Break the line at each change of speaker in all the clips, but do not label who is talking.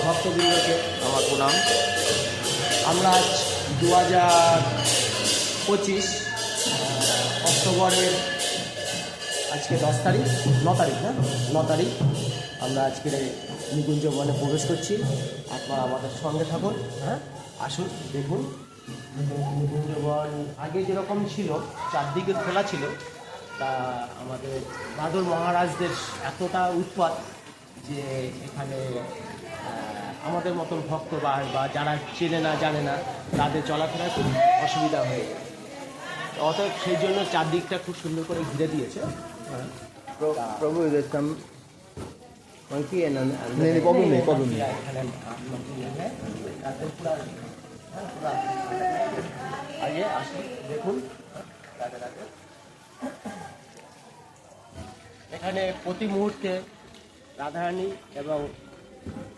ভক্তবৃন্দকে
আমার প্রণাম।
আমরা আজ 2025 অক্টোবরের আজকে 10 তারিখ 9 তারিখ না 9 তারিখ আমরা আজকে নিকুঞ্জ বনে প্রবেশ করছি। আপনারা আমাদের সঙ্গে থাকুন, হ্যাঁ আসুন দেখুন। নিকুঞ্জ বন আগে যেরকম ছিল চারদিকে খোলা ছিল, তা আমাদের বাদল মহারাজদের এতটা উৎপাত যে এখানে আমাদের মতন ভক্ত বা যারা চেনে না জানে না তাদের চলাফেরা খুব অসুবিধা হয়ে যায়। অতএব সেই জন্য চারদিকটা খুব সুন্দর করে ঘিরে দিয়েছে।
প্রভু দেখতাম কি
প্রবলেম নেই। আগে আসুন দেখুন। এখানে প্রতি মুহূর্তে রাধারানী এবং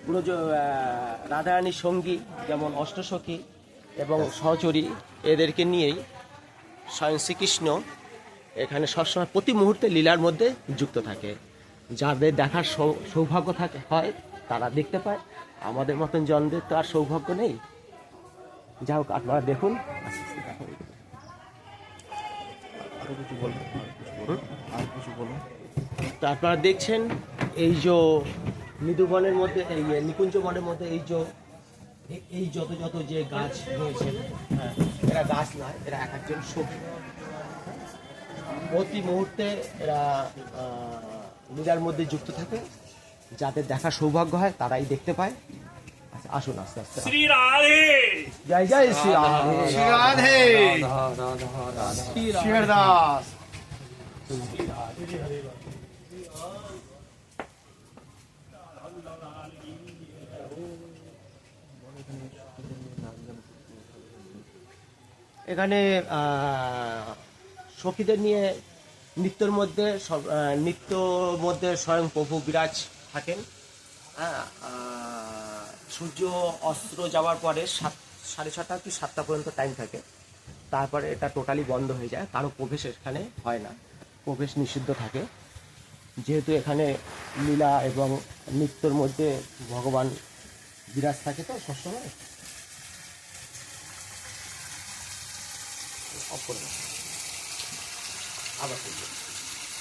পুরো রাধারানীর সঙ্গী যেমন অষ্টসখী এবং সহচরী এদেরকে নিয়েই স্বয়ং শ্রীকৃষ্ণ এখানে সবসময় প্রতি মুহূর্তে লীলার মধ্যে যুক্ত থাকে। যাদের দেখার সৌভাগ্য হয় তারা দেখতে পায়, আমাদের মতন জনদের তো আর সৌভাগ্য নেই। যা হোক আপনারা দেখুন।
আর কিছু বলুন।
তো আপনারা দেখছেন এই যে মৃদুবনের মধ্যে এই নিকুঞ্জ বনের মধ্যে এই যত যে গাছ রয়েছে, হ্যাঁ এরা গাছ নয়, এরা এক একজন সখী। প্রতি মুহূর্তে এরা লীলার মধ্যে যুক্ত থাকে। যাদের দেখার সৌভাগ্য হয় তারাই দেখতে পায়। আচ্ছা আসুন আস্তে আস্তে।
শ্রী রাধে
জয় জয় শ্রী রাধে।
শ্রী রাধে শ্রী দাস।
এখানে সখীদের নিয়ে নৃত্যর মধ্যে স্বয়ং প্রভু বিরাজ থাকেন। হ্যাঁ, সূর্য অস্ত যাওয়ার পরে 6:30 কি 7টা পর্যন্ত টাইম থাকে। তারপরে এটা টোটালি বন্ধ হয়ে যায়, কারো প্রবেশ এখানে হয় না, প্রবেশ নিষিদ্ধ থাকে। যেহেতু এখানে লীলা এবং নৃত্যর মধ্যে ভগবান বিরাজ থাকে তো সবসময়। অফ করে দাও। আবার